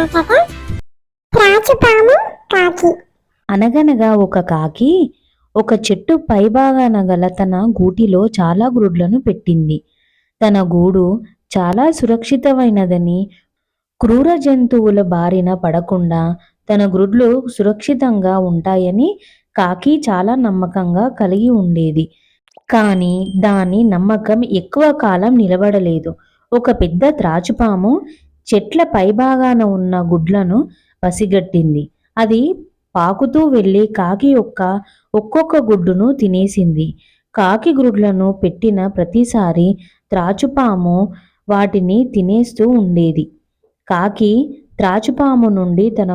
కథ త్రాచుపాము కాకి. అనగనగా ఒక కాకి ఒక చెట్టు పైభాగాన గల తన గూటిలో చాలా గ్రుడ్లను పెట్టింది. తన గూడు చాలా సురక్షితమైనదని, క్రూర జంతువుల బారిన పడకుండా తన గ్రుడ్లు సురక్షితంగా ఉంటాయని కాకి చాలా నమ్మకంగా కలిగి ఉండేది. కానీ దాని నమ్మకం ఎక్కువ కాలం నిలబడలేదు. ఒక పెద్ద త్రాచుపాము చెట్ల పైభాగాన ఉన్న గుడ్లను పసిగట్టింది. అది పాకుతూ వెళ్ళి కాకి యొక్క ఒక్కొక్క గుడ్డును తినేసింది. కాకి గ్రుడ్లను పెట్టిన ప్రతిసారి త్రాచుపాము వాటిని తినేస్తూ ఉండేది. కాకి త్రాచుపాము నుండి తన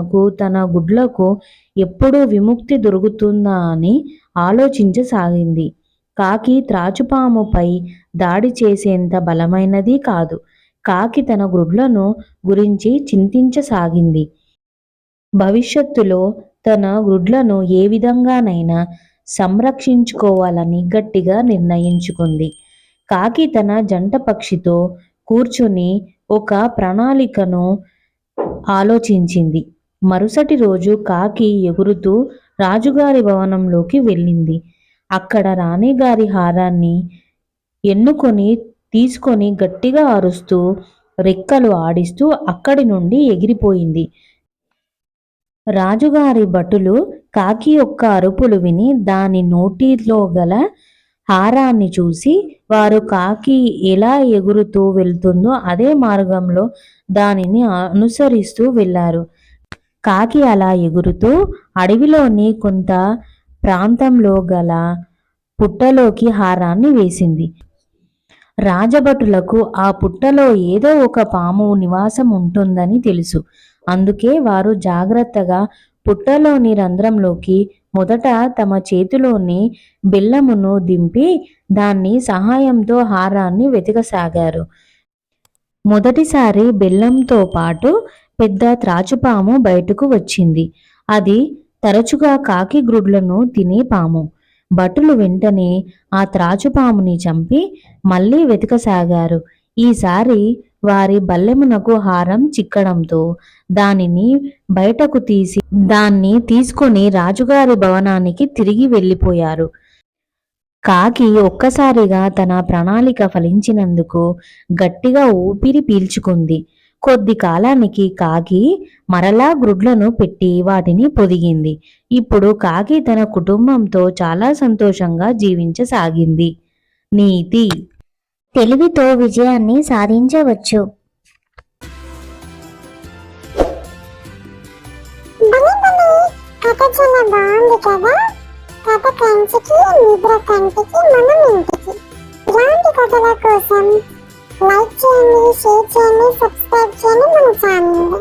గుడ్లకు ఎప్పుడు విముక్తి దొరుకుతుందా అని ఆలోచించసాగింది. కాకి త్రాచుపాముపై దాడి చేసేంత బలమైనది కాదు. కాకి తన గుడ్లను గురించి చింతించసాగింది. భవిష్యత్తులో తన గుడ్లను ఏ విధంగానైనా సంరక్షించుకోవాలని గట్టిగా నిర్ణయించుకుంది. కాకి తన జంట పక్షితో కూర్చుని ఒక ప్రణాళికను ఆలోచించింది. మరుసటి రోజు కాకి ఎగురుతూ రాజుగారి భవనంలోకి వెళ్ళింది. అక్కడ రాణిగారి హారాన్ని తీసుకొని గట్టిగా అరుస్తూ రెక్కలు ఆడిస్తూ అక్కడి నుండి ఎగిరిపోయింది. రాజుగారి భటులు కాకి యొక్క అరుపులు విని దాని నోటిలో గల హారాన్ని చూసి వారు కాకి ఎలా ఎగురుతూ వెళ్తుందో అదే మార్గంలో దానిని అనుసరిస్తూ వెళ్ళారు. కాకి అలా ఎగురుతూ అడవిలోని కొంత ప్రాంతంలో గల పుట్టలోకి హారాన్ని వేసింది. రాజభటులకు ఆ పుట్టలో ఏదో ఒక పాము నివాసం ఉంటుందని తెలుసు. అందుకే వారు జాగ్రత్తగా పుట్టలోని రంధ్రంలోకి మొదట తమ చేతిలోని బెల్లమును దింపి దాని సహాయంతో హారాన్ని వెతకసాగారు. మొదటిసారి బెల్లంతో పాటు పెద్ద త్రాచుపాము బయటకు వచ్చింది. అది తరచుగా కాకి గ్రుడ్లను తినే పాము. భటులు వెంటనే ఆ త్రాచుపాముని చంపి మళ్ళీ వెతకసాగారు. ఈసారి వారి బల్లెమునకు హారం చిక్కడంతో దానిని బయటకు తీసి దాన్ని తీసుకొని రాజుగారి భవనానికి తిరిగి వెళ్ళిపోయారు. కాకి ఒక్కసారిగా తన ప్రణాళిక ఫలించినందుకు గట్టిగా ఊపిరి పీల్చుకుంది. కొద్ది కాలానికి కాకి మరలా గ్రుడ్లను పెట్టి వాటిని పొదిగింది. ఇప్పుడు కాకి తన కుటుంబంతో చాలా సంతోషంగా జీవించసాగింది. నీతి: తెలివితో విజయాన్ని సాధించవచ్చు. కథ చాలా బాగుంది కదా. కథ కంచికి నిద్ర కంటికి మనం ఇంటికి. ఇలాంటి కథల కోసం లైక్ చేయండి, షేర్ చేయండి, సబ్స్క్రైబ్ చేయండి మన ఛానల్.